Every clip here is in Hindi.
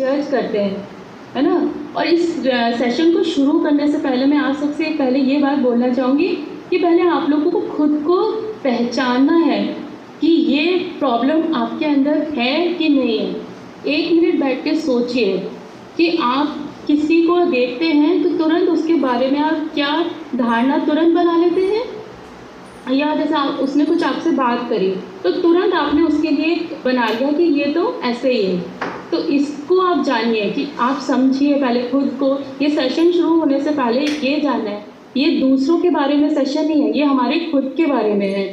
जज करते हैं, है ना। और इस सेशन को शुरू करने से पहले मैं आप सबसे पहले ये बात बोलना चाहूँगी कि पहले आप लोगों को खुद को पहचानना है कि ये प्रॉब्लम आपके अंदर है कि नहीं है। 1 मिनट बैठ के सोचिए कि आप किसी को देखते हैं तो तुरंत उसके बारे में आप क्या धारणा तुरंत बना लेते हैं, या जैसे उसने कुछ आपसे बात करी तो तुरंत आपने उसके लिए बना लिया कि ये तो ऐसे ही है। तो इसको आप जानिए कि आप समझिए पहले खुद को। ये सेशन शुरू होने से पहले ये जानना है, ये दूसरों के बारे में सेशन नहीं है, ये हमारे खुद के बारे में है।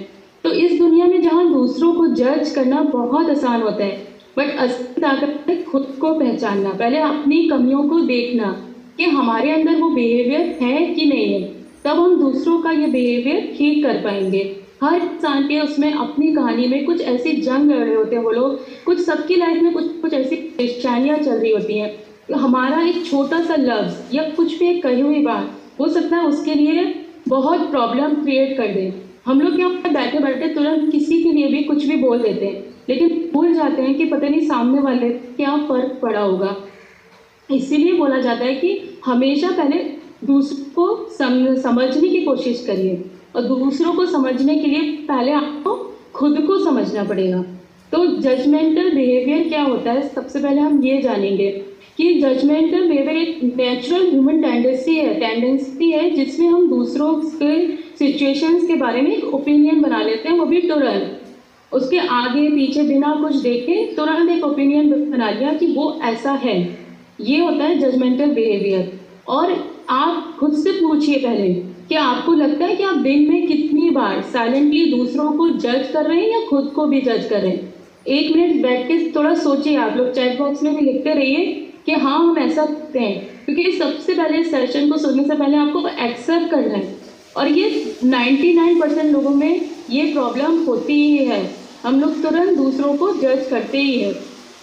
तो इस दुनिया में जहाँ दूसरों को जज करना बहुत आसान होता है, बट असली ताकत है खुद को पहचानना। पहले अपनी कमियों को देखना कि हमारे अंदर वो बिहेवियर है कि नहीं है, तब हम दूसरों का ये बिहेवियर ठीक कर पाएंगे। हर इंसान के उसमें अपनी कहानी में कुछ ऐसी जंग लड़ रहे होते हैं वो लोग, कुछ सबकी लाइफ में कुछ ऐसी परेशानियाँ चल रही होती हैं। तो हमारा एक छोटा सा लफ्ज़ या कुछ भी एक कही हुई बात हो सकता है उसके लिए बहुत प्रॉब्लम क्रिएट कर दे। हम लोग क्या बैठे बैठे तुरंत किसी के लिए भी कुछ भी बोल देते हैं, लेकिन भूल जाते हैं कि पता नहीं सामने वाले क्या फ़र्क पड़ा होगा। इसीलिए बोला जाता है कि हमेशा पहले दूसरों को समझने की कोशिश करिए, और दूसरों को समझने के लिए पहले आपको खुद को समझना पड़ेगा। तो जजमेंटल बिहेवियर क्या होता है, सबसे पहले हम ये जानेंगे कि जजमेंटल बिहेवियर एक नेचुरल ह्यूमन टेंडेंसी है जिसमें हम दूसरों के सिचुएशंस के बारे में एक ओपिनियन बना लेते हैं, वो भी तुरंत उसके आगे पीछे बिना कुछ देखे तुरंत एक ओपिनियन बना लिया कि वो ऐसा है। ये होता है जजमेंटल बिहेवियर। और आप खुद से पूछिए पहले कि आपको लगता है कि आप दिन में कितनी बार साइलेंटली दूसरों को जज कर रहे हैं या खुद को भी जज कर रहे हैं। 1 मिनट बैठ के थोड़ा सोचिए। आप लोग चैट बॉक्स में भी लिखते रहिए कि हाँ हम ऐसा करते हैं, क्योंकि सबसे पहले सेशन को सुनने से पहले आपको एक्सेप्ट करना है। और ये 99% लोगों में ये प्रॉब्लम होती ही है, हम लोग तुरंत दूसरों को जज करते ही है।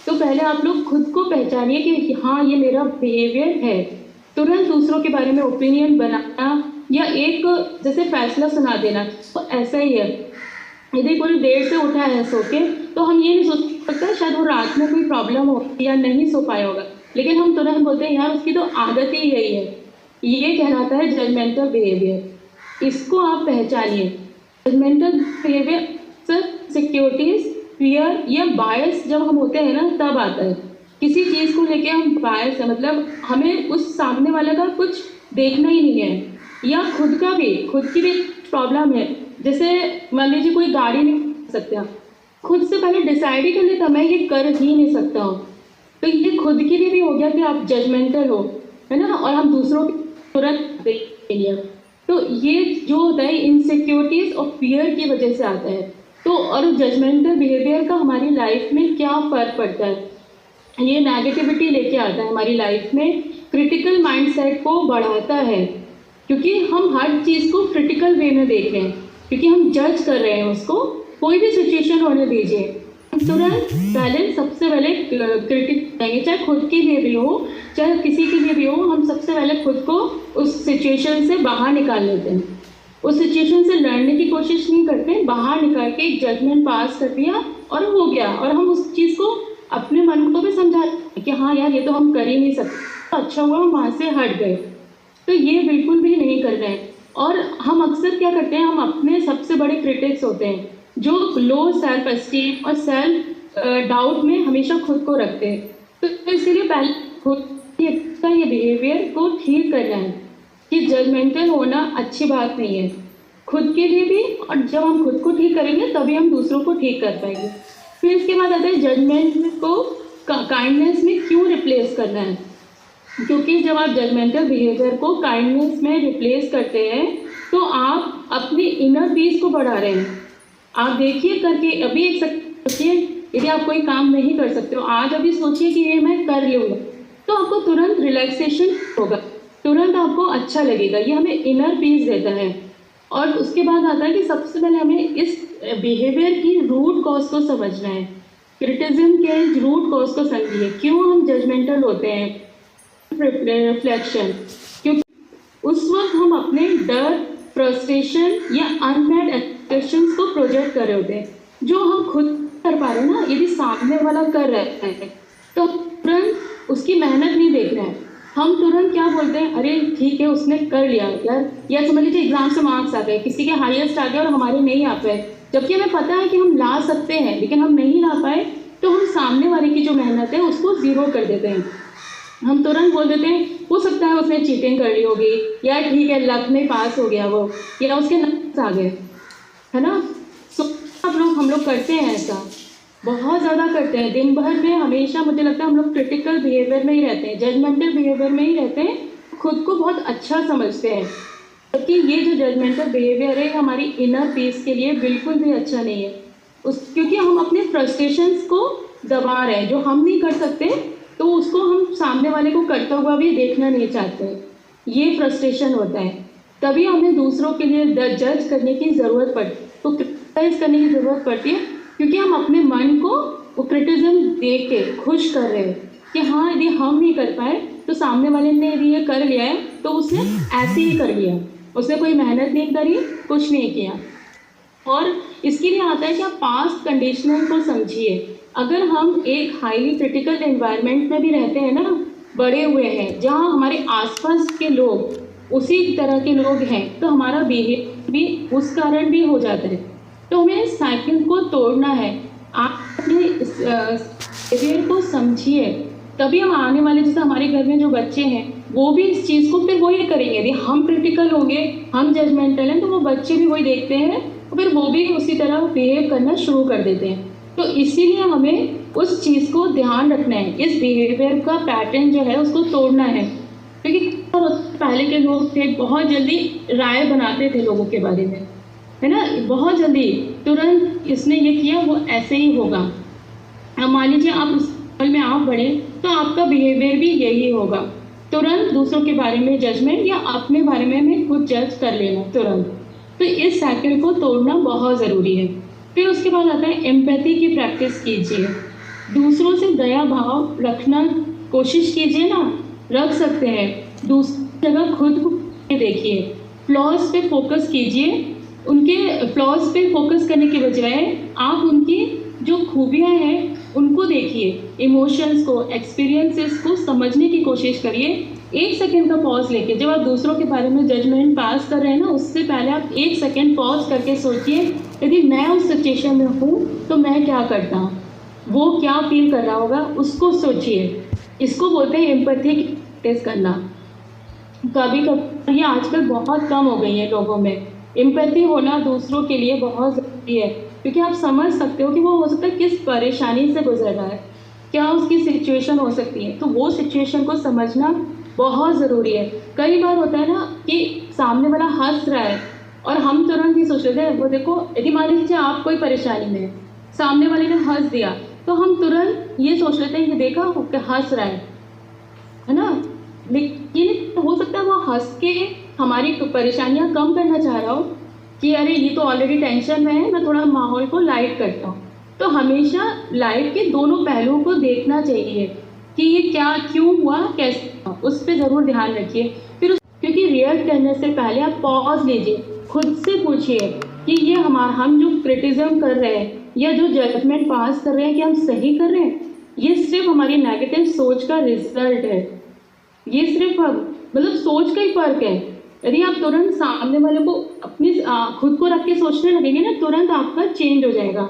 तो पहले आप लोग खुद को पहचानिए कि हाँ ये मेरा बिहेवियर है। तुरंत दूसरों के बारे में ओपिनियन बनाना या एक जैसे फैसला सुना देना तो ऐसा ही है। यदि कोई देर से उठा है सो के, तो हम ये नहीं सोच सकते शायद वो रात में कोई प्रॉब्लम हो या नहीं सो पाया होगा, लेकिन हम तुरंत बोलते हैं यार उसकी तो आदत ही यही है। ये कहलाता है जजमेंटल बिहेवियर। इसको आप पहचानिए। जजमेंटल बिहेवियर सिक्योरिटीज, फियर या बायस जब हम होते हैं ना तब आता है। किसी चीज़ को लेके हम बायस है, मतलब हमें उस सामने वाले का कुछ देखना ही नहीं है, या खुद की भी प्रॉब्लम है। जैसे मान लीजिए कोई गाड़ी नहीं कर सकते, खुद से पहले डिसाइड ही कर लेता मैं ये कर ही नहीं सकता हूँ, तो ये खुद के लिए भी हो गया कि आप जजमेंटल हो, है ना। और हम दूसरों की तुरंत देखिए, तो ये जो होता है इनसिक्योरिटीज और फियर की वजह से आता है। तो और जजमेंटल बिहेवियर का हमारी लाइफ में क्या फ़र्क पड़ता है, ये नेगेटिविटी लेके आता है हमारी लाइफ में, क्रिटिकल माइंडसेट को बढ़ाता है, क्योंकि हम हर चीज़ को क्रिटिकल वे में देख रहे हैं, क्योंकि हम जज कर रहे हैं उसको। कोई भी सिचुएशन होने दीजिए, तुरंत पहले सबसे पहले क्रिटिक करेंगे, चाहे खुद के लिए भी हो चाहे किसी के लिए भी हो। हम सबसे पहले खुद को उस सिचुएशन से बाहर निकाल लेते हैं, उस सिचुएशन से लड़ने की कोशिश नहीं करते, बाहर निकाल के एक जजमेंट पास कर दिया और हो गया। और हम उस चीज़ को अपने मन को भी समझा कि हाँ यार ये तो हम कर ही नहीं सकते, तो अच्छा हुआ हम वहाँ से हट गए। तो ये बिल्कुल भी नहीं कर रहे हैं। और हम अक्सर क्या करते हैं, हम अपने सबसे बड़े क्रिटिक्स होते हैं जो लो सेल्फ एस्टीम और सेल्फ डाउट में हमेशा खुद को रखते हैं। तो इसीलिए पहले खुद का ये बिहेवियर को ठीक करना है कि जजमेंटल होना अच्छी बात नहीं है खुद के लिए भी, और जब हम खुद को ठीक करेंगे तभी हम दूसरों को ठीक कर पाएंगे। फिर इसके बाद आता है जजमेंट को काइंडनेस में क्यों रिप्लेस करना है, क्योंकि जब आप जजमेंटल बिहेवियर को काइंडनेस में रिप्लेस करते हैं तो आप अपनी इनर पीस को बढ़ा रहे हैं। आप देखिए करके अभी एक सोचिए, यदि आप कोई काम नहीं कर सकते हो आज अभी सोचिए कि ये मैं कर लूँगा, तो आपको तुरंत रिलैक्सेशन होगा, तुरंत आपको अच्छा लगेगा। ये हमें इनर पीस देता है। और उसके बाद आता है कि सबसे पहले हमें इस बिहेवियर की रूट कॉज को समझना है। क्रिटिसिज्म के रूट कॉज को समझिए, क्यों हम जजमेंटल होते हैं। रिफ्लेक्शन, क्योंकि उस वक्त हम अपने डर, फ्रस्ट्रेशन या अनमेट एक्सपेक्टेशंस को प्रोजेक्ट कर रहे होते हैं, जो हम खुद कर पा रहे हैं ना। यदि सामने वाला कर रहे हैं तो तुरंत उसकी मेहनत नहीं देख रहे हैं। हम तुरंत क्या बोलते हैं, अरे ठीक है उसने कर लिया यार, या समझ लीजिए एग्जाम से मार्क्स आ गए, किसी के हाईएस्ट आ गए और हमारे नहीं आ पाए, जबकि हमें पता है कि हम ला सकते हैं लेकिन हम नहीं ला पाए, तो हम सामने वाले की जो मेहनत है उसको ज़ीरो कर देते हैं। हम तुरंत बोल देते हैं हो सकता है उसने चीटिंग कर ली होगी, या ठीक है लक में पास हो गया वो, या उसके नंबर आ गए, है ना। सो हम लोग करते हैं ऐसा, बहुत ज़्यादा करते हैं। दिन भर में हमेशा मुझे लगता है हम लोग क्रिटिकल बिहेवियर में ही रहते हैं, जजमेंटल बिहेवियर में ही रहते हैं, खुद को बहुत अच्छा समझते हैं। क्योंकि ये जो जजमेंटल बिहेवियर है हमारी इनर पीस के लिए बिल्कुल भी अच्छा नहीं है। क्योंकि हम अपने फ्रस्ट्रेशंस को दबा रहे हैं, जो हम नहीं कर सकते तो उसको हम सामने वाले को करता हुआ भी देखना नहीं चाहते। ये फ्रस्ट्रेशन होता है, तभी हमें दूसरों के लिए जज करने की ज़रूरत पड़ती है, तो क्रिटिसाइज करने की ज़रूरत पड़ती है, क्योंकि हम अपने मन को वो क्रिटिज्म दे के खुश कर रहे हैं कि हाँ यदि हम नहीं कर पाए तो सामने वाले ने यदि ये कर लिया है तो उसने ऐसे ही कर लिया, उसने कोई मेहनत नहीं करी, कुछ नहीं किया। और इसके लिए आता है कि आप पास्ट कंडीशनल को समझिए। अगर हम एक हाईली क्रिटिकल एनवायरनमेंट में भी रहते हैं ना, बड़े हुए हैं, जहाँ हमारे आसपास के लोग उसी तरह के लोग हैं, तो हमारा बिहेवियर भी उस कारण भी हो जाता है। तो हमें इस साइकिल को तोड़ना है। आप अपने बिहेवियर को समझिए, तभी हम आने वाले, जैसे हमारे घर में जो बच्चे हैं वो भी इस चीज़ को फिर वही करेंगे। यदि हम क्रिटिकल होंगे, हम जजमेंटल हैं, तो वो बच्चे भी वही देखते हैं और फिर वो भी उसी तरह बिहेव करना शुरू कर देते हैं। तो इसीलिए हमें उस चीज़ को ध्यान रखना है, इस बिहेवियर का पैटर्न जो है उसको तोड़ना है। क्योंकि पहले के लोग थे बहुत जल्दी राय बनाते थे लोगों के बारे में, है ना, बहुत जल्दी, तुरंत इसने ये किया वो ऐसे ही होगा। अब मान लीजिए आप उस लेवल में आप बढ़े तो आपका बिहेवियर भी यही होगा, तुरंत दूसरों के बारे में जजमेंट या अपने बारे में खुद जज कर लेना तुरंत। तो इस साइकिल को तोड़ना बहुत ज़रूरी है। फिर उसके बाद आता है एम्पैथी की प्रैक्टिस कीजिए, दूसरों से दया भाव रखना कोशिश कीजिए ना, रख सकते हैं। दूसरी जगह खुद को देखिए, फ्लॉज पे फोकस कीजिए, उनके फ्लॉज पे फोकस करने के बजाय आप उनकी जो खूबियाँ हैं उनको देखिए, इमोशंस को, एक्सपीरियंसेस को समझने की कोशिश करिए। 1 सेकेंड का पॉज लेके, जब आप दूसरों के बारे में जजमेंट पास कर रहे हैं ना, उससे पहले आप 1 सेकेंड पॉज करके सोचिए, यदि मैं उस सिचुएशन में हूँ तो मैं क्या करता, वो क्या फील कर रहा होगा, उसको सोचिए। इसको बोलते हैं एम्पैथी की प्रैक्टिस करना। कभी कभी ये आजकल बहुत कम हो गई है लोगों में, एम्पैथी होना दूसरों के लिए बहुत ज़रूरी है, क्योंकि आप समझ सकते हो कि वो हो सकता है किस परेशानी से गुजर रहा है, क्या उसकी सिचुएशन हो सकती है, तो वो सिचुएशन को समझना बहुत ज़रूरी है। कई बार होता है ना कि सामने वाला हंस रहा है और हम तुरंत ही सोच लेते हैं वो देखो, यदि मान लीजिए आप कोई परेशानी में हैं, सामने वाले ने हंस दिया तो हम तुरंत ये सोच लेते हैं कि देखा वो हंस रहा है ना, लेकिन हो सकता है वो हंस के हमारी परेशानियां कम करना चाह रहा हो कि अरे ये तो ऑलरेडी टेंशन में है, मैं थोड़ा माहौल को लाइट करता हूँ। तो हमेशा लाइफ के दोनों पहलुओं को देखना चाहिए कि ये क्या क्यों हुआ, कैसे हुआ, उस पर ज़रूर ध्यान रखिए। फिर क्योंकि रिएक्ट करने से पहले आप पॉज लीजिए, खुद से पूछिए कि ये हम जो क्रिटिज्म कर रहे हैं या जो जजमेंट पास कर रहे हैं, क्या हम सही कर रहे हैं, ये सिर्फ हमारी नेगेटिव सोच का रिजल्ट है, ये सिर्फ मतलब सोच का ही फर्क है। यदि आप तुरंत सामने वाले को अपनी खुद को रख के सोचने लगेंगे ना, तुरंत आपका चेंज हो जाएगा।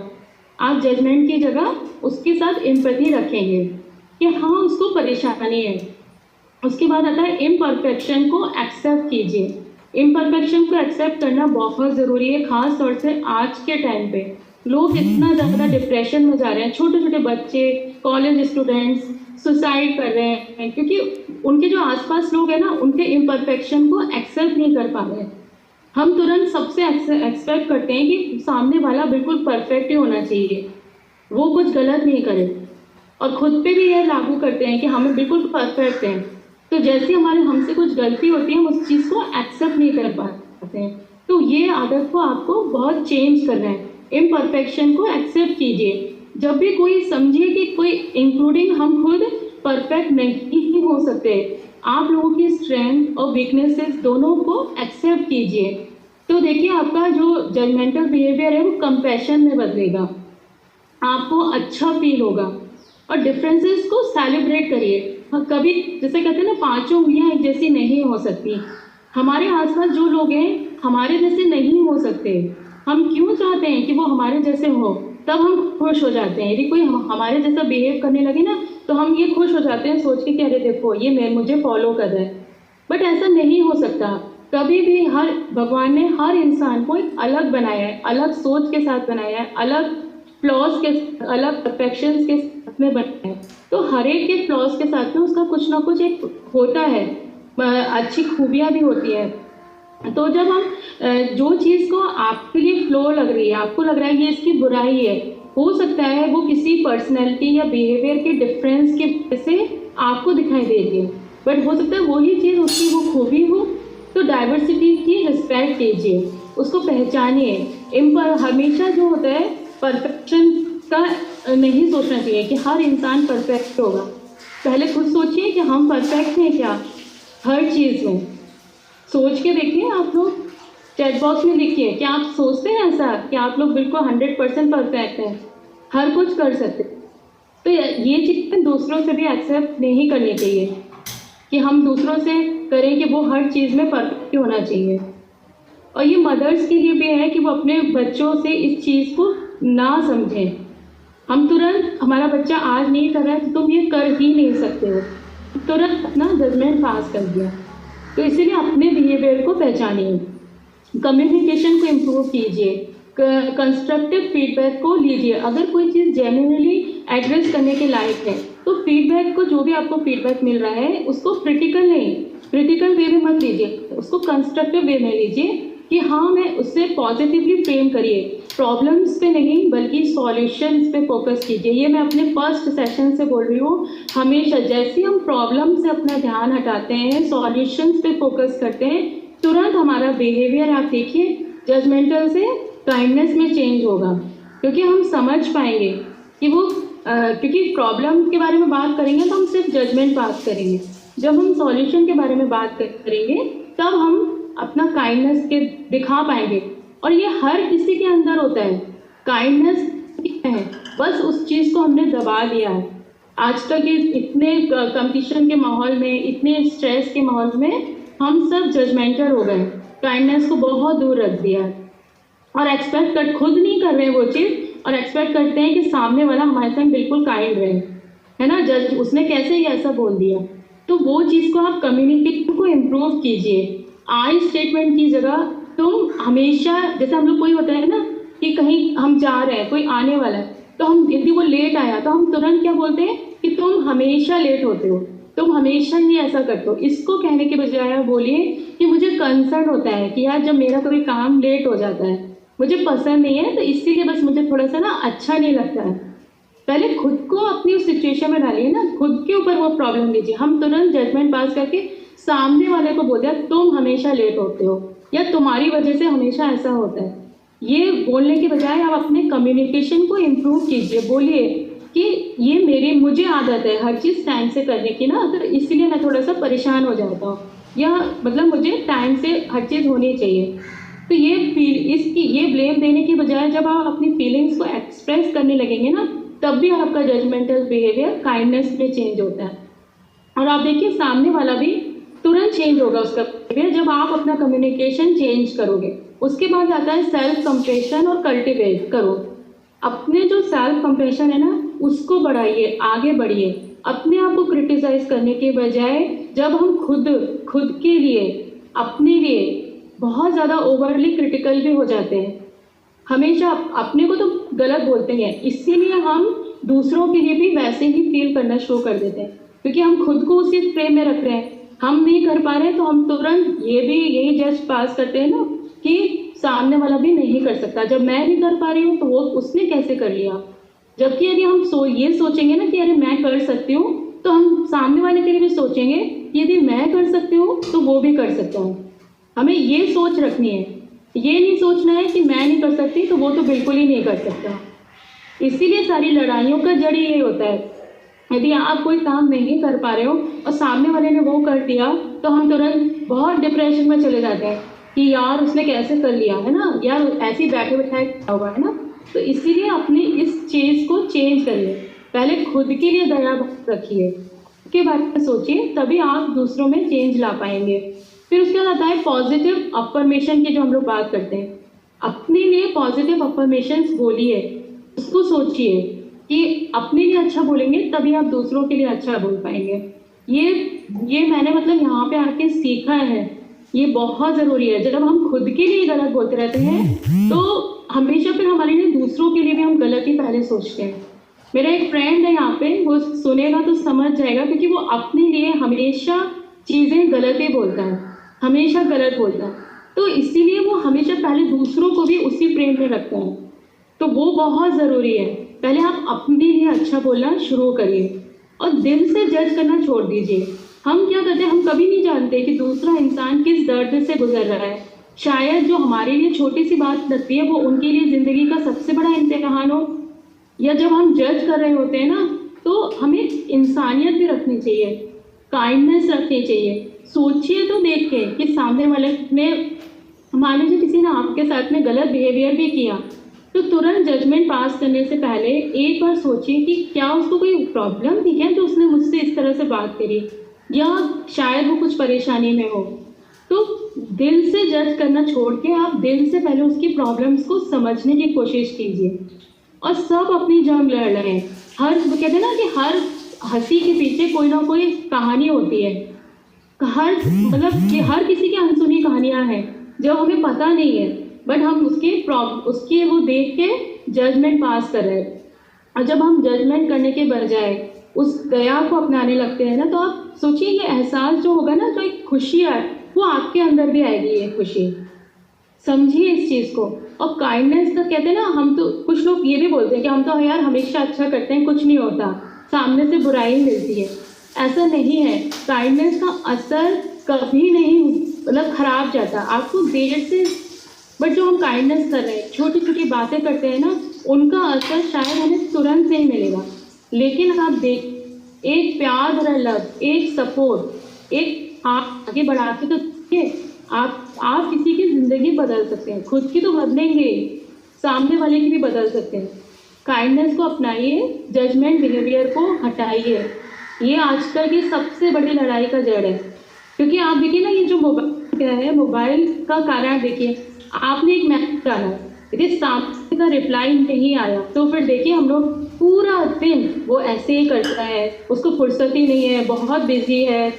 आप जजमेंट की जगह उसके साथ एम्पैथी रखेंगे कि हाँ उसको परेशानी है। उसके बाद आता है इम्परफेक्शन को एक्सेप्ट कीजिए। इम्परफेक्शन को एक्सेप्ट करना बहुत ज़रूरी है, ख़ास तौर से आज के टाइम पे लोग इतना ज़्यादा डिप्रेशन में जा रहे हैं, छोटे छोटे बच्चे, कॉलेज स्टूडेंट्स सुसाइड कर रहे हैं, क्योंकि उनके जो आसपास लोग हैं ना, उनके इम्परफेक्शन को एक्सेप्ट नहीं कर पा रहे हैं। हम तुरंत सबसे एक्सपेक्ट करते हैं कि सामने वाला बिल्कुल परफेक्ट ही होना चाहिए, वो कुछ गलत नहीं करे, और ख़ुद पे भी यह लागू करते हैं कि हमें बिल्कुल परफेक्ट हैं। तो जैसे हमसे कुछ गलती होती है, हम उस चीज़ को एक्सेप्ट नहीं कर पाते हैं। तो ये आदत को आपको बहुत चेंज करना है, इम्परफेक्शन को एक्सेप्ट कीजिए। जब भी कोई समझिए कि कोई इंक्लूडिंग हम खुद परफेक्ट नहीं हो सकते, आप लोगों की स्ट्रेंथ और वीकनेसेस दोनों को एक्सेप्ट कीजिए। तो देखिए आपका जो जजमेंटल बिहेवियर है वो कंपैशन में बदलेगा, आपको अच्छा फील होगा। और डिफरेंसेस को सेलिब्रेट करिए, हाँ, कभी जैसे कहते हैं ना, पांचों उंगलियां एक जैसी नहीं हो सकती। हमारे आसपास जो लोग हैं हमारे जैसे नहीं हो सकते। हम क्यों चाहते हैं कि वो हमारे जैसे हो? तब हम खुश हो जाते हैं। यदि कोई हमारे जैसा बिहेव करने लगे ना, तो हम ये खुश हो जाते हैं सोच के कि अरे देखो ये मैं मुझे फॉलो कर रहा है। बट ऐसा नहीं हो सकता। कभी भी हर भगवान ने हर इंसान को एक अलग बनाया है, अलग सोच के साथ बनाया है, अलग फ्लॉज के, अलग परफेक्शंस के साथ में बनाया है। तो हर एक के फ्लॉज के साथ में उसका कुछ ना कुछ एक होता है, अच्छी खूबियाँ भी होती है। तो जब हम जो चीज़ को आपके लिए फ्लो लग रही है, आपको लग रहा है ये इसकी बुराई है, हो सकता है वो किसी पर्सनैलिटी या बिहेवियर के डिफरेंस की वजह से आपको दिखाई दे रही है, बट हो सकता है वही चीज़ उसकी वो खूबी हो। तो डाइवर्सिटी की रिस्पेक्ट कीजिए, उसको पहचानिए। हमेशा जो होता है परफेक्शन का नहीं सोचना चाहिए कि हर इंसान परफेक्ट होगा। पहले खुद सोचिए कि हम परफेक्ट हैं क्या हर चीज़ में। सोच के देखिए, आप लोग चैट बॉक्स में लिखिए, क्या आप सोचते हैं ऐसा कि आप लोग बिल्कुल 100% परफेक्ट हैं, हर कुछ कर सकते? तो ये चीज़ें दूसरों से भी एक्सेप्ट नहीं करनी चाहिए कि हम दूसरों से करें कि वो हर चीज़ में परफेक्ट होना चाहिए। और ये मदर्स के लिए भी है कि वो अपने बच्चों से इस चीज़ को ना समझें। हम तुरंत, हमारा बच्चा आज नहीं कर रहा है तो तुम ये कर ही नहीं सकते हो, तुरंत अपना जजमेंट पास कर दिया। तो इसीलिए अपने बिहेवियर को पहचानिए, कम्युनिकेशन को इम्प्रूव कीजिए, कंस्ट्रक्टिव फीडबैक को लीजिए। अगर कोई चीज़ जेन्युइनली एड्रेस करने के लायक है तो फीडबैक को, जो भी आपको फीडबैक मिल रहा है उसको क्रिटिकल वे में मत लीजिए, उसको कंस्ट्रक्टिव वे में लीजिए कि हाँ मैं उससे पॉजिटिवली फ्रेम करिए। प्रॉब्लम्स पे नहीं बल्कि सॉल्यूशंस पे फोकस कीजिए। ये मैं अपने फर्स्ट सेशन से बोल रही हूँ। हमेशा जैसे हम प्रॉब्लम से अपना ध्यान हटाते हैं, सॉल्यूशंस पे फोकस करते हैं, तुरंत हमारा बिहेवियर आप देखिए जजमेंटल से काइंडनेस में चेंज होगा। क्योंकि हम समझ पाएंगे कि वो क्योंकि प्रॉब्लम के बारे में बात करेंगे तो हम सिर्फ जजमेंट पास करेंगे, जब हम सॉल्यूशन के बारे में बात करेंगे तब हम अपना काइंडनेस के दिखा पाएंगे। और ये हर किसी के अंदर होता है, काइंडनेस है, बस उस चीज़ को हमने दबा दिया है। आज तक इतने कंपटीशन के माहौल में, इतने स्ट्रेस के माहौल में हम सब जजमेंटल हो गए, काइंडनेस को बहुत दूर रख दिया है और खुद नहीं कर रहे वो चीज़, और एक्सपेक्ट करते हैं कि सामने वाला हमारे साथ बिल्कुल काइंड रहे, है ना। जज उसने कैसे ही ऐसा बोल दिया। तो वो चीज़ को आप कम्युनिकेशन को इम्प्रूव कीजिए। आई स्टेटमेंट की जगह तुम हमेशा, जैसे हम लोग कोई होता है ना कि कहीं हम जा रहे हैं, कोई आने वाला है, तो हम यदि वो लेट आया तो हम तुरंत क्या बोलते हैं कि तुम हमेशा लेट होते हो, तुम हमेशा ही ऐसा करते हो। इसको कहने के बजाय आप बोलिए कि मुझे कंसर्न होता है कि यार जब मेरा कोई काम लेट हो जाता है, मुझे पसंद नहीं है, तो इसीलिए बस मुझे थोड़ा सा ना अच्छा नहीं लगता है। पहले खुद को अपनी उस सिचुएशन में डालिए ना, खुद के ऊपर वो प्रॉब्लम लीजिए। हम तुरंत जजमेंट पास करके सामने वाले को बोल दिया तुम हमेशा लेट होते हो या तुम्हारी वजह से हमेशा ऐसा होता है। ये बोलने के बजाय आप अपने कम्युनिकेशन को इम्प्रूव कीजिए। बोलिए कि ये मुझे आदत है हर चीज़ टाइम से करने की ना, तो इसलिए मैं थोड़ा सा परेशान हो जाता हूँ, या मतलब मुझे टाइम से हर चीज़ होनी चाहिए। तो ये ब्लेम देने के बजाय जब आप अपनी फीलिंग्स को एक्सप्रेस करने लगेंगे ना, तब भी आपका जजमेंटल बिहेवियर काइंडनेस में चेंज होता है। और आप देखिए सामने वाला भी तुरंत चेंज होगा उसका बिहेवियर जब आप अपना कम्युनिकेशन चेंज करोगे। उसके बाद आता है सेल्फ कंप्रेशन और कल्टिवेट करो। अपने जो सेल्फ कंप्रेशन है ना उसको बढ़ाइए, आगे बढ़िए। अपने आप को क्रिटिसाइज करने के बजाय जब हम खुद के लिए, अपने लिए बहुत ज़्यादा ओवरली क्रिटिकल भी हो जाते हैं, हमेशा अपने को तो गलत बोलते हैं, इसीलिए हम दूसरों के लिए भी वैसे ही फील करना शुरू कर देते हैं। क्योंकि हम खुद को उसी फ्रेम में रख रहे हैं, हम नहीं कर पा रहे हैं तो हम तुरंत यही जज पास करते हैं ना कि सामने वाला भी नहीं कर सकता। जब मैं नहीं कर पा रही हूँ तो वो उसने कैसे कर लिया। जबकि यदि हम ये सोचेंगे ना कि अरे मैं कर सकती हूँ, तो हम सामने वाले के लिए भी सोचेंगे यदि मैं कर सकती हूँ तो वो भी कर सकता हूँ। हमें ये सोच रखनी है, ये नहीं सोचना है कि मैं नहीं कर सकती तो वो तो बिल्कुल ही नहीं कर सकता। इसीलिए सारी लड़ाइयों का जड़ ये होता है। यदि आप कोई काम नहीं कर पा रहे हो और सामने वाले ने वो कर दिया तो हम तुरंत बहुत डिप्रेशन में चले जाते हैं कि यार उसने कैसे कर लिया, है ना, यार ऐसे ही बैठे बैठाए क्या हुआ, है ना। तो इसीलिए अपनी इस चीज़ को चेंज करिए। पहले खुद के लिए दया रखिए, के बारे में सोचिए, तभी आप दूसरों में चेंज ला पाएंगे। फिर उसके बाद आता है पॉजिटिव अफर्मेशन की, जो हम लोग बात करते हैं। अपने लिए पॉजिटिव अफर्मेशंस बोलिए, उसको सोचिए कि अपने लिए अच्छा बोलेंगे तभी आप दूसरों के लिए अच्छा बोल पाएंगे। ये मैंने मतलब यहाँ पे आके सीखा है, ये बहुत ज़रूरी है। जब हम खुद के लिए गलत बोलते रहते हैं तो हमेशा फिर हमारे लिए दूसरों के लिए भी हम गलत ही पहले सोचते हैं। मेरा एक फ्रेंड है यहाँ पे, वो सुनेगा तो समझ जाएगा, क्योंकि वो अपने लिए हमेशा चीज़ें गलत ही बोलता है, हमेशा गलत बोलता है। तो इसीलिए वो हमेशा पहले दूसरों को भी उसी फ्रेम में रखता है। तो वो बहुत ज़रूरी है, पहले आप अपने लिए अच्छा बोलना शुरू करिए और दिल से जज करना छोड़ दीजिए। हम क्या करते हैं, हम कभी नहीं जानते कि दूसरा इंसान किस दर्द से गुजर रहा है। शायद जो हमारे लिए छोटी सी बात लगती है वो उनके लिए ज़िंदगी का सबसे बड़ा इम्तिहान हो। या जब हम जज कर रहे होते हैं ना, तो हमें इंसानियत भी रखनी चाहिए, काइंडनेस रखनी चाहिए। सोचिए तो देख के कि सामने वाले ने, मान लीजिए किसी ने आपके साथ में गलत बिहेवियर भी किया, तो तुरंत जजमेंट पास करने से पहले एक बार सोचिए कि क्या उसको कोई प्रॉब्लम थी क्या, तो उसने मुझसे इस तरह से बात करी, या शायद वो कुछ परेशानी में हो। तो दिल से जज करना छोड़ के आप दिल से पहले उसकी प्रॉब्लम्स को समझने की कोशिश कीजिए। और सब अपनी जंग लड़ रहे हैं। वो कहते हैं ना कि हर हंसी के पीछे कोई ना कोई कहानी होती है। मतलब कि हर किसी की अनसुनी कहानियां हैं जो हमें पता नहीं है, बट हम उसके वो देख के जजमेंट पास कर रहे हैं। और जब हम जजमेंट करने के बजाय उस दया को अपनाने लगते हैं ना, तो आप सोचिए ये एहसास जो होगा ना, जो एक खुशी है, वो आपके अंदर भी आएगी। ये खुशी समझिए इस चीज़ को। और काइंडनेस का कहते हैं ना, हम तो कुछ लोग ये भी बोलते हैं कि हम तो यार हमेशा अच्छा करते हैं, कुछ नहीं होता, सामने से बुराई मिलती है। ऐसा नहीं है, काइंडनेस का असर कभी नहीं मतलब खराब जाता, आपको देर से, बट जो हम काइंडनेस कर रहे हैं, छोटी छोटी बातें करते हैं ना, उनका असर शायद हमें तुरंत नहीं मिलेगा। लेकिन आप देख, एक प्यार भरा लव, एक सपोर्ट, एक आप आगे बढ़ा के तो देखिए, आप किसी की ज़िंदगी बदल सकते हैं, खुद की तो बदलेंगे, सामने वाले की भी बदल सकते हैं। काइंडनेस को अपनाइए, जजमेंट बिहेवियर को हटाइए। ये आजकल की सबसे बड़ी लड़ाई का जड़ है। क्योंकि आप देखिए ना, ये जो मोबाइल क्या है, मोबाइल का कारण देखिए, आपने एक मैसेज डाला, यदि सामने का रिप्लाई नहीं आया, तो फिर देखिए हम लोग पूरा दिन वो ऐसे ही करता है, उसको फुर्सत ही नहीं है, बहुत बिजी है,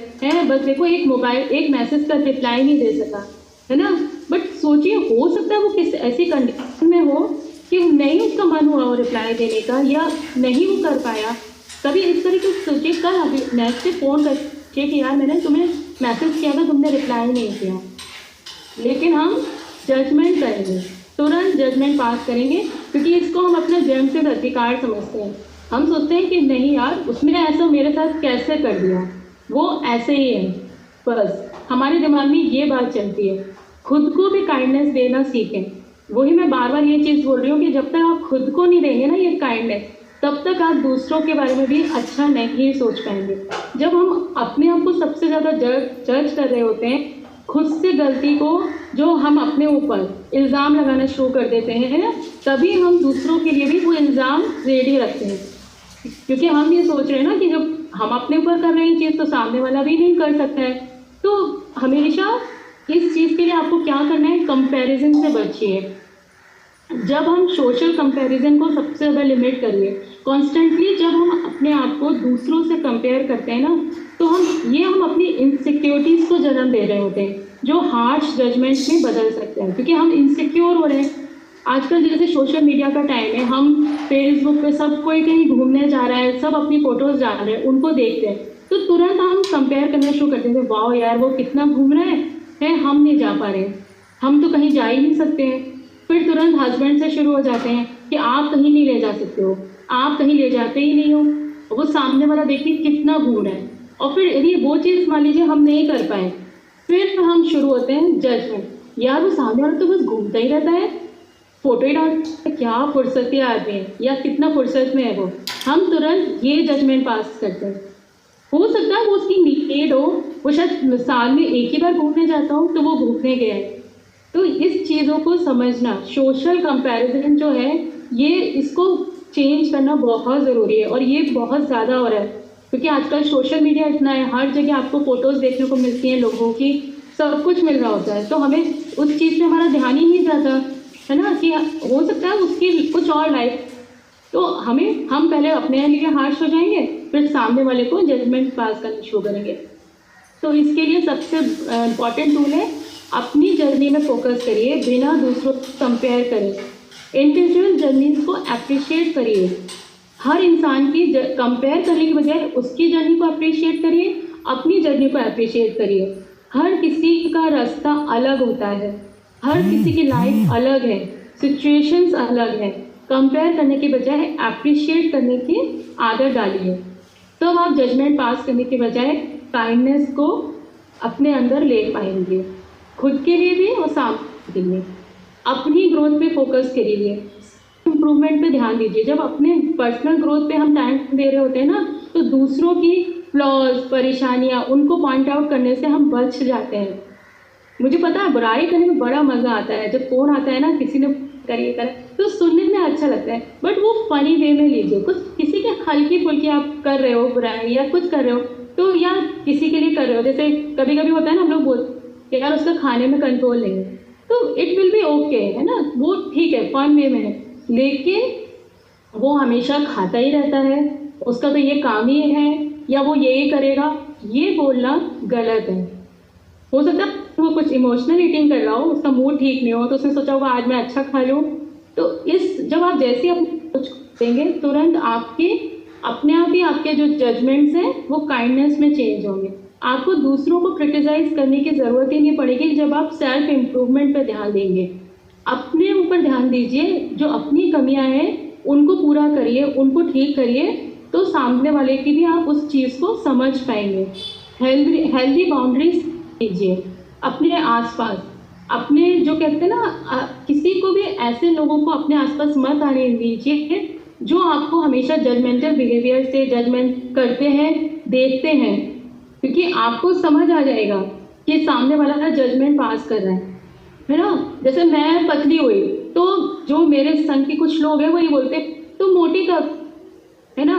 बस देखो एक मैसेज का रिप्लाई नहीं दे सका, है ना। बट सोचिए, हो सकता है वो किस ऐसी कंडीशन में हो कि नहीं उसका मन हुआ वो रिप्लाई देने का, या नहीं वो कर पाया। कभी इस तरीके से सोचिए, कल अभी नेक्स्ट डे फ़ोन करके कि यार मैंने तुम्हें मैसेज किया था, तुमने रिप्लाई नहीं किया। लेकिन हम जजमेंट करेंगे, तुरंत जजमेंट पास करेंगे, क्योंकि इसको हम अपना जन्मसिद्ध अधिकार समझते हैं। हम सोचते हैं कि नहीं यार, उसने ऐसा मेरे साथ कैसे कर दिया, वो ऐसे ही है, बस हमारे दिमाग में ये बात चलती है। खुद को भी काइंडनेस देना सीखें। वही मैं बार बार ये चीज़ बोल रही हूँ कि जब तक आप खुद को नहीं देंगे ना ये काइंडनेस, तब तक आप दूसरों के बारे में भी अच्छा नहीं सोच पाएंगे। जब हम अपने आप को सबसे ज़्यादा जज कर रहे होते हैं, खुद से गलती को जो हम अपने ऊपर इल्ज़ाम लगाना शुरू कर देते हैं, तभी हम दूसरों के लिए भी वो इल्ज़ाम रेडी रखते हैं। क्योंकि हम ये सोच रहे हैं ना कि जब हम अपने ऊपर कर रहे हैं चीज़, तो सामने वाला भी नहीं कर सकता है। तो हमेशा इस चीज़ के लिए आपको क्या करना है, कंपैरिजन से बचिए। जब हम सोशल कंपैरिजन को सबसे ज़्यादा लिमिट करिए, कॉन्स्टेंटली जब हम अपने आप को दूसरों से कंपेयर करते हैं ना, तो हम अपनी इनसिक्योरिटीज़ को जन्म दे रहे होते हैं, जो हार्श जजमेंट में बदल सकते हैं। क्योंकि हम इनसिक्योर हो रहे हैं। आजकल जैसे सोशल मीडिया का टाइम है, हम फेसबुक पे सब कोई कहीं घूमने जा रहा है, सब अपनी फ़ोटोज़ डाल रहे हैं, उनको देखते हैं तो तुरंत हम कंपेयर करना शुरू करते हैं, वाह यार वो कितना घूम रहा है, हम नहीं जा पा रहे, हम तो कहीं जा ही नहीं सकते हैं। फिर तुरंत हस्बैंड से शुरू हो जाते हैं कि आप कहीं नहीं ले जा सकते हो, आप कहीं ले जाते ही नहीं हो, वो सामने वाला देखिए कितना घूम रहा है। और फिर यदि वो चीज़ मान लीजिए हम नहीं कर पाए, फिर हम शुरू होते हैं जजमेंट, यार वो सामने वाला तो बस घूमता ही रहता है, फोटो ही डालता है, क्या फुर्सती आदमी है, या कितना फुर्सत में है वो। हम तुरंत ये जजमेंट पास करते हैं। हो सकता है वो उसकी नीड हो, वो शायद साल में एक ही बार घूमने जाता हो, तो वो घूमने गया है। तो इस चीज़ों को समझना, सोशल कंपैरिजन जो है, ये इसको चेंज करना बहुत ज़रूरी है, और ये बहुत ज़्यादा हो रहा है। क्योंकि आजकल सोशल मीडिया इतना है, हर जगह आपको फ़ोटोज़ देखने को मिलती हैं लोगों की, सब कुछ मिल रहा होता है, तो हमें उस चीज़ पे हमारा ध्यान ही नहीं जाता, है ना? कि हो सकता है उसकी कुछ और लाइफ, तो हम पहले अपने लिए हार्श हो जाएँगे, फिर सामने वाले को जजमेंट पास करना शुरू करेंगे। तो इसके लिए सबसे इम्पॉर्टेंट टूल है, अपनी जर्नी में फोकस करिए, बिना दूसरों को कंपेयर करें। इंडिविजुअल जर्नीज़ को एप्रिशिएट करिए। हर इंसान की कंपेयर करने के बजाय उसकी जर्नी को अप्रिशिएट करिए, अपनी जर्नी को अप्रिशिएट करिए। हर किसी का रास्ता अलग होता है, हर किसी की लाइफ अलग है, सिचुएशंस अलग है। कंपेयर करने के बजाय अप्रिशिएट करने की आदत डालिए, तब आप जजमेंट पास करने के बजाय काइंडनेस को अपने अंदर ले पाएंगे, खुद के लिए भी और सामने के लिए। अपनी ग्रोथ पे फोकस करिए, इम्प्रूवमेंट पे ध्यान दीजिए। जब अपने पर्सनल ग्रोथ पे हम टाइम दे रहे होते हैं ना, तो दूसरों की फ्लॉज, परेशानियाँ, उनको पॉइंट आउट करने से हम बच जाते हैं। मुझे पता है बुराई करने में बड़ा मज़ा आता है, जब फ़ोन आता है ना किसी ने करिए करे तो सुनने में अच्छा लगता है, बट वो फनी वे में लीजिए। कुछ किसी के हल्की फुल्की आप कर रहे हो बुराई या कुछ कर रहे हो, तो या किसी के लिए कर रहे हो, जैसे कभी कभी होता है ना, हम लोग बोलते हैं यार उसका खाने में कंट्रोल नहीं है, तो इट विल बी ओके, है ना, वो ठीक है, फन वे में है। लेकिन वो हमेशा खाता ही रहता है, उसका तो ये काम ही है, या वो यही करेगा, ये बोलना गलत है। हो सकता है वो कुछ इमोशनल ईटिंग कर रहा हो, उसका मूड ठीक नहीं हो, तो उसने सोचा होगा आज मैं अच्छा खा लूँ। तो जब आप जैसे अपने कुछ देंगे, तुरंत अपने आप ही आपके जो जजमेंट्स हैं वो काइंडनेस में चेंज होंगे। आपको दूसरों को क्रिटिसाइज करने की ज़रूरत ही नहीं पड़ेगी जब आप सेल्फ इम्प्रूवमेंट पर ध्यान देंगे। अपने ऊपर ध्यान दीजिए, जो अपनी कमियां हैं उनको पूरा करिए, उनको ठीक करिए, तो सामने वाले की भी आप उस चीज़ को समझ पाएंगे। हेल्दी बाउंड्रीज कीजिए अपने आसपास। अपने जो कहते हैं ना, किसी को भी ऐसे लोगों को अपने आसपास मत आने दीजिए जो आपको हमेशा जजमेंटल बिहेवियर से जजमेंट करते हैं, देखते हैं, क्योंकि आपको समझ आ जाएगा कि सामने वाला जजमेंट पास कर रहा है ना। जैसे मैं पतली हुई तो जो मेरे संग के कुछ लोग हैं वही बोलते तुम मोटी कब, है ना,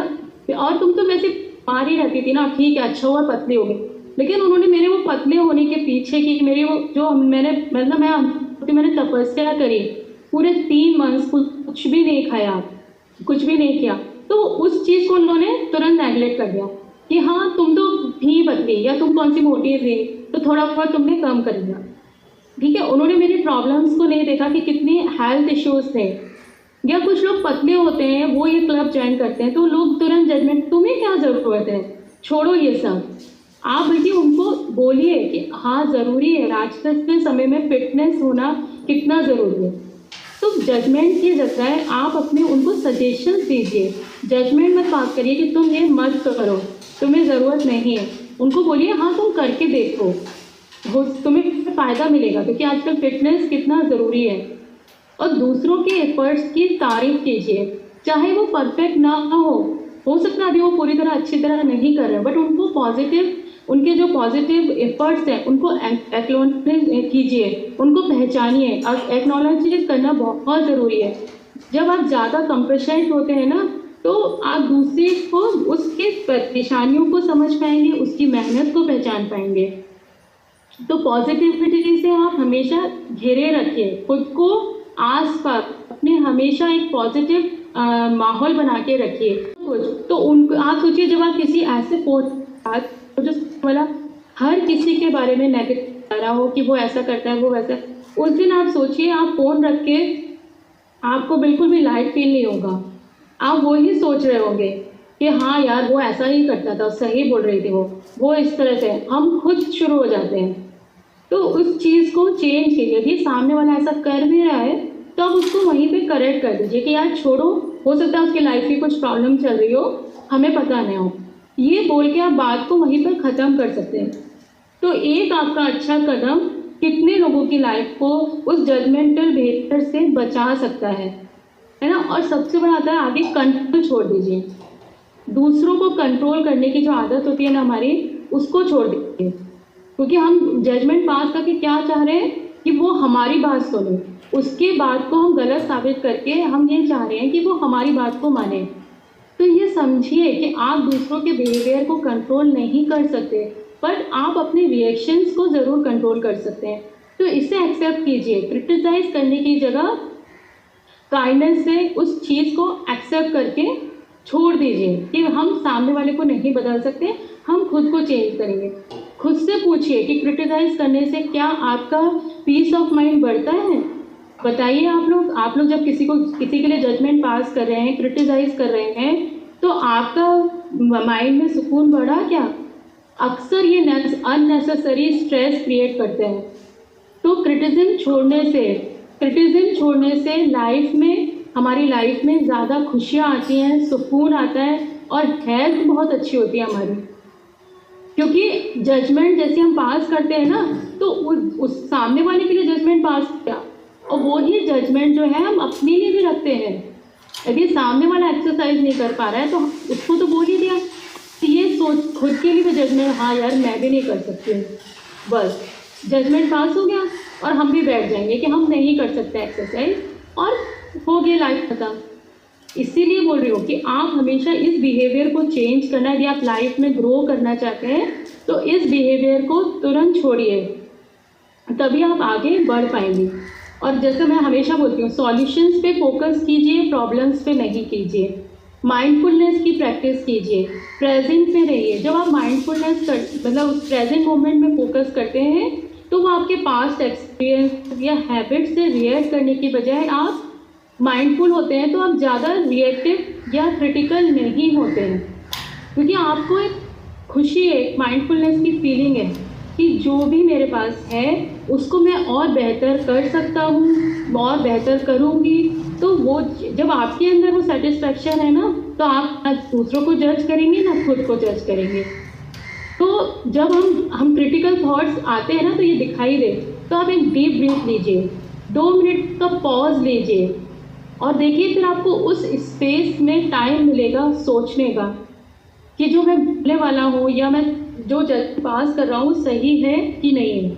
और तुम तो वैसे मार ही रहती थी ना, ठीक है अच्छा हुआ पतली हो गई। लेकिन उन्होंने मेरे वो पतले होने के पीछे की मेरी वो जो मैंने तपस्या करी, पूरे 3 मंथ्स कुछ भी नहीं खाया, कुछ भी नहीं किया, तो उस चीज़ को उन्होंने तुरंत नेगलेक्ट कर दिया कि हाँ तुम तो थी पतली, या तुम कौन सी मोटी थी, तो थोड़ा बहुत तुमने कम कर दिया, ठीक है। उन्होंने मेरी प्रॉब्लम्स को नहीं देखा कि कितनी हेल्थ इश्यूज थे। या कुछ लोग पतले होते हैं, वो ये क्लब ज्वाइन करते हैं, तो लोग तुरंत जजमेंट, तुम्हें क्या ज़रूरत है, छोड़ो ये सब। आप बल्कि उनको बोलिए कि हाँ ज़रूरी है, आजकल के समय में फिटनेस होना कितना ज़रूरी है। तो जजमेंट की जगह आप अपने उनको सजेशंस दीजिए, जजमेंट मत पास करिए कि तुम ये मत करो, तुम्हें ज़रूरत नहीं है। उनको बोलिए हाँ तुम करके देखो, तुम्हें फ़ायदा मिलेगा, क्योंकि आजकल फिटनेस कितना ज़रूरी है। और दूसरों के एफर्ट्स की तारीफ कीजिए, चाहे वो परफेक्ट ना हो सकता है अभी वो पूरी तरह अच्छी तरह नहीं कर रहे, बट उनको पॉजिटिव, उनके जो पॉजिटिव एफर्ट्स हैं उनको एक्नॉलेज कीजिए, उनको पहचानिए। और एक्नॉलेज करना बहुत ज़रूरी है। जब आप ज़्यादा कंपेशेंट होते हैं ना, तो आप दूसरे को उसके परेशानियों को समझ पाएंगे, उसकी मेहनत को पहचान पाएंगे। तो पॉजिटिविटी से आप हमेशा घिरे रखिए खुद को, आसपास अपने हमेशा एक पॉजिटिव माहौल बना के रखिए। तो आप सोचिए, जब आप किसी ऐसे पोस्ट जो वाला हर किसी के बारे में नेगेटिव कर रहा हो कि वो ऐसा करता है वो वैसा, उस दिन आप सोचिए, आप फ़ोन रख के आपको बिल्कुल भी लाइट फील नहीं होगा। आप वो ही सोच रहे होंगे कि हाँ यार वो ऐसा ही करता था, सही बोल रही थी वो इस तरह से, हम खुद शुरू हो जाते हैं। तो उस चीज़ को चेंज कीजिए। यदि सामने वाला ऐसा कर भी रहा है तो आप उसको वहीं पे करेक्ट कर दीजिए कि यार छोड़ो, हो सकता है उसकी लाइफ की कुछ प्रॉब्लम चल रही हो, हमें पता नहीं हो, ये बोल के आप बात को वहीं पर ख़त्म कर सकते हैं। तो एक आपका अच्छा कदम कितने लोगों की लाइफ को उस जजमेंटल बिहेवियर से बचा सकता है ना। और सबसे बड़ा आता है, आगे कंट्रोल छोड़ दीजिए। दूसरों को कंट्रोल करने की जो आदत होती है ना हमारी, उसको छोड़ दीजिए, क्योंकि हम जजमेंट पास करके क्या चाह रहे हैं कि वो हमारी बात सुने, उसके बात को हम गलत साबित करके हम ये चाह रहे हैं कि वो हमारी बात को माने। तो ये समझिए कि आप दूसरों के बिहेवियर को कंट्रोल नहीं कर सकते, बट आप अपने रिएक्शंस को ज़रूर कंट्रोल कर सकते हैं। तो इसे एक्सेप्ट कीजिए। क्रिटिसाइज करने की जगह काइंडनेस से उस चीज़ को एक्सेप्ट करके छोड़ दीजिए कि हम सामने वाले को नहीं बदल सकते, हम खुद को चेंज करेंगे। खुद से पूछिए कि क्रिटिसाइज करने से क्या आपका पीस ऑफ माइंड बढ़ता है? बताइए आप लोग जब किसी के लिए जजमेंट पास कर रहे हैं, क्रिटिसाइज कर रहे हैं, तो आपका माइंड में सुकून बढ़ा क्या? अक्सर ये अननेसेसरी स्ट्रेस क्रिएट करते हैं। तो क्रिटिसिज्म छोड़ने से हमारी लाइफ में ज़्यादा खुशियाँ आती हैं, सुकून आता है और हेल्थ बहुत अच्छी होती है हमारी। क्योंकि जजमेंट जैसे हम पास करते हैं ना, तो उस सामने वाले के लिए जजमेंट पास किया और वो ही जजमेंट जो है हम अपने लिए भी रखते हैं। यदि सामने वाला एक्सरसाइज नहीं कर पा रहा है तो उसको तो बोल ही दिया, ये सोच खुद के लिए भी जजमेंट, हाँ यार मैं भी नहीं कर सकती हूँ, बस जजमेंट पास हो गया और हम भी बैठ जाएंगे कि हम नहीं कर सकते एक्सरसाइज और हो गया लाइफ खत्म। इसीलिए बोल रही हूँ कि आप हमेशा इस बिहेवियर को चेंज करना, यदि आप लाइफ में ग्रो करना चाहते हैं तो इस बिहेवियर को तुरंत छोड़िए, तभी आप आगे बढ़ पाएंगे। और जैसे मैं हमेशा बोलती हूँ, सॉल्यूशंस पे फोकस कीजिए, प्रॉब्लम्स पे नहीं कीजिए। माइंडफुलनेस की प्रैक्टिस कीजिए, प्रेजेंट में रहिए। जब आप माइंडफुलनेस मतलब प्रेजेंट मोमेंट में फोकस करते हैं तो वो आपके पास्ट एक्सपीरियंस या हैबिट से रिएक्ट करने की बजाय आप माइंडफुल होते हैं, तो आप ज़्यादा रिएक्टिव या क्रिटिकल नहीं होते हैं, क्योंकि आपको एक खुशी है, एक माइंडफुलनेस की फीलिंग है कि जो भी मेरे पास है उसको मैं और बेहतर कर सकता हूँ, और बेहतर करूँगी। तो वो जब आपके अंदर वो सेटिस्फैक्शन है ना, तो आप ना दूसरों को जज करेंगे ना खुद को जज करेंगे। तो जब हम क्रिटिकल थॉट्स आते हैं ना, तो ये दिखाई दे, तो आप एक डीप ब्रीथ लीजिए, 2 मिनट का पॉज लीजिए और देखिए, फिर आपको उस स्पेस में टाइम मिलेगा सोचने का कि जो मैं बोलने वाला हूँ या मैं जो जज पास कर रहा हूँ सही है कि नहीं है।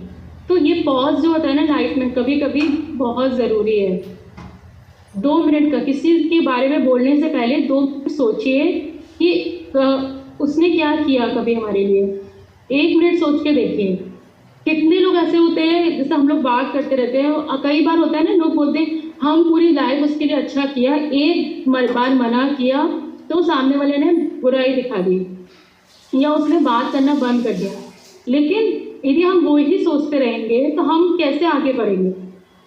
तो ये पॉज जो होता है ना लाइफ में, कभी कभी बहुत ज़रूरी है। 2 मिनट का किसी के बारे में बोलने से पहले 2 मिनट सोचिए कि उसने क्या किया कभी हमारे लिए। 1 मिनट सोच के देखिए। कितने लोग ऐसे होते हैं, जैसे हम लोग बात करते रहते हैं, कई बार होता है ना, लोग बोलते हैं हम पूरी लाइफ उसके लिए अच्छा किया, एक बार मना किया तो सामने वाले ने बुराई दिखा दी या उसने बात करना बंद कर दिया। लेकिन यदि हम वो ही सोचते रहेंगे तो हम कैसे आगे बढ़ेंगे?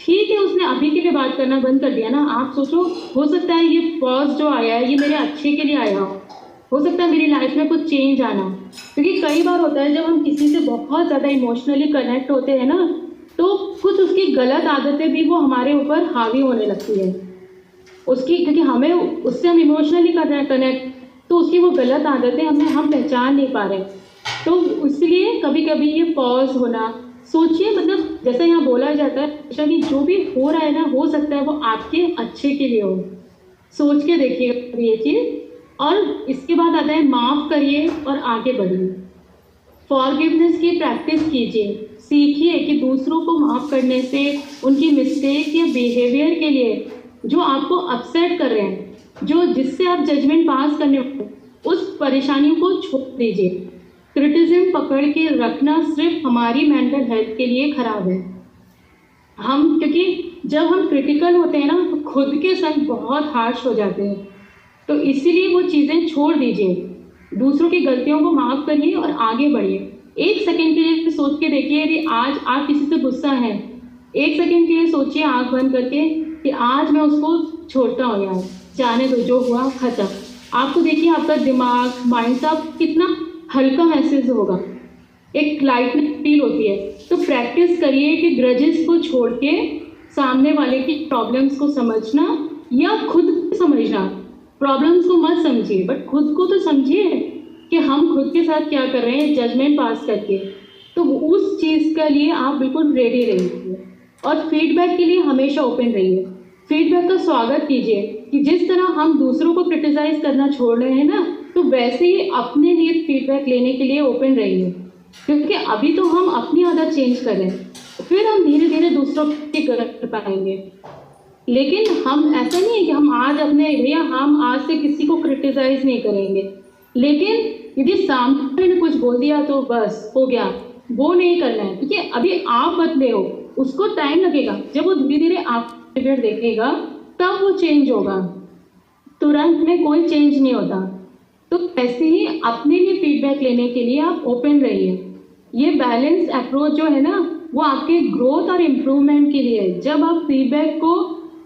ठीक है, उसने अभी के लिए बात करना बंद कर दिया ना, आप सोचो, हो सकता है ये पॉज जो आया है ये मेरे अच्छे के लिए आया हो सकता है मेरी लाइफ में कुछ चेंज आना। क्योंकि कई बार होता है जब हम किसी से बहुत ज़्यादा इमोशनली कनेक्ट होते हैं ना, तो कुछ उसकी गलत आदतें भी वो हमारे ऊपर हावी होने लगती है उसकी, क्योंकि हमें उससे हम इमोशनली कर रहे हैं कनेक्ट, तो उसकी वो गलत आदतें हम पहचान नहीं पा रहे। तो इसलिए कभी कभी ये पॉज होना, सोचिए, मतलब जैसा यहाँ बोला जाता है कि जो भी हो रहा है ना, हो सकता है वो आपके अच्छे के लिए हो। सोच के देखिए ये चीज़। और इसके बाद आता है माफ़ करिए और आगे बढ़िए। फॉरगिवनेस की प्रैक्टिस कीजिए, सीखिए कि दूसरों को माफ़ करने से उनकी मिस्टेक या बिहेवियर के लिए जो आपको अपसेट कर रहे हैं, जो जिससे आप जजमेंट पास करने, उस परेशानियों को छोड़ दीजिए। क्रिटिसिज्म पकड़ के रखना सिर्फ हमारी मेंटल हेल्थ के लिए खराब है। क्योंकि जब हम क्रिटिकल होते हैं ना, तो खुद के संग बहुत हार्श हो जाते हैं। तो इसीलिए वो चीज़ें छोड़ दीजिए, दूसरों की गलतियों को माफ़ करिए और आगे बढ़िए। 1 सेकंड के लिए सोच के देखिए, यदि आज आप किसी से गुस्सा हैं, 1 सेकंड के लिए सोचिए आंख बंद करके कि आज मैं उसको छोड़ता हूँ यार, जाने दो, जो हुआ खत्म। आपको देखिए आपका दिमाग, माइंड सब कितना हल्का महसूस होगा, एक लाइटनेस फील होती है। तो प्रैक्टिस करिए कि ग्रजेस को छोड़ के सामने वाले की प्रॉब्लम्स को समझना या खुद समझना। प्रॉब्लम्स को मत समझिए, बट खुद को तो समझिए कि हम खुद के साथ क्या कर रहे हैं जजमेंट पास करके। तो उस चीज़ के लिए आप बिल्कुल रेडी रहिए और फीडबैक के लिए हमेशा ओपन रहिए। फीडबैक का स्वागत कीजिए कि जिस तरह हम दूसरों को क्रिटिसाइज करना छोड़ रहे हैं ना, तो वैसे ही अपने लिए फीडबैक लेने के लिए ओपन रहिए। क्योंकि अभी तो हम अपनी आदत चेंज कर रहे हैं, फिर हम धीरे धीरे दूसरों की कर पाएंगे। लेकिन हम ऐसा नहीं है कि हम आज अपने भैया हम आज से किसी को क्रिटिसाइज नहीं करेंगे, लेकिन यदि सामने ने कुछ बोल दिया तो बस हो गया, वो नहीं करना है। क्योंकि अभी आप बदले हो, उसको टाइम लगेगा, जब वो धीरे धीरे आप बिहेवियर देखेगा तब वो चेंज होगा, तुरंत में कोई चेंज नहीं होता। तो ऐसे ही अपने लिए फीडबैक लेने के लिए आप ओपन रहिए। ये बैलेंस अप्रोच जो है ना, वो आपके ग्रोथ और इम्प्रूवमेंट के लिए है। जब आप फीडबैक को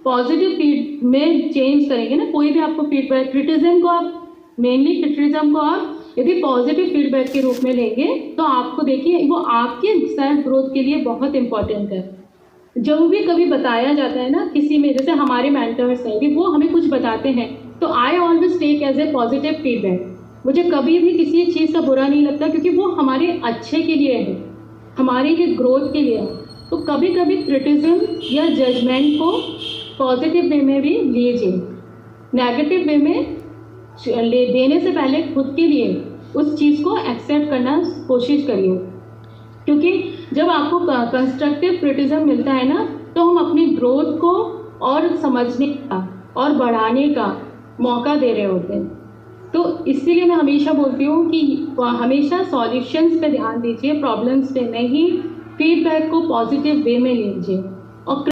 पॉजिटिव फीड में चेंज करेंगे ना, कोई भी आपको फीडबैक, क्रिटिसिज्म को आप मेनली क्रिटिसिज्म को आप यदि पॉजिटिव फीडबैक के रूप में लेंगे तो आपको देखिए वो आपके सेल्फ ग्रोथ के लिए बहुत इंपॉर्टेंट है। जब भी कभी बताया जाता है ना किसी में, जैसे हमारे मेंटर्स हैं, यदि वो हमें कुछ बताते हैं तो I always take as a positive feedback. मुझे कभी भी किसी चीज़ का बुरा नहीं लगता, क्योंकि वो हमारे अच्छे के लिए है, हमारे लिए ग्रोथ के लिए है। तो कभी कभी क्रिटिसिज्म या जजमेंट को पॉजिटिव वे में भी लीजिए, नेगेटिव वे में ले देने से पहले खुद के लिए उस चीज़ को एक्सेप्ट करना कोशिश करिए। क्योंकि जब आपको कंस्ट्रक्टिव क्रिटिसिज्म मिलता है ना, तो हम अपनी ग्रोथ को और समझने का और बढ़ाने का मौका दे रहे होते हैं। तो इसीलिए मैं हमेशा बोलती हूँ कि हमेशा सॉल्यूशंस पे ध्यान दीजिए, प्रॉब्लम्स पे नहीं। फीडबैक को पॉजिटिव वे में लीजिए और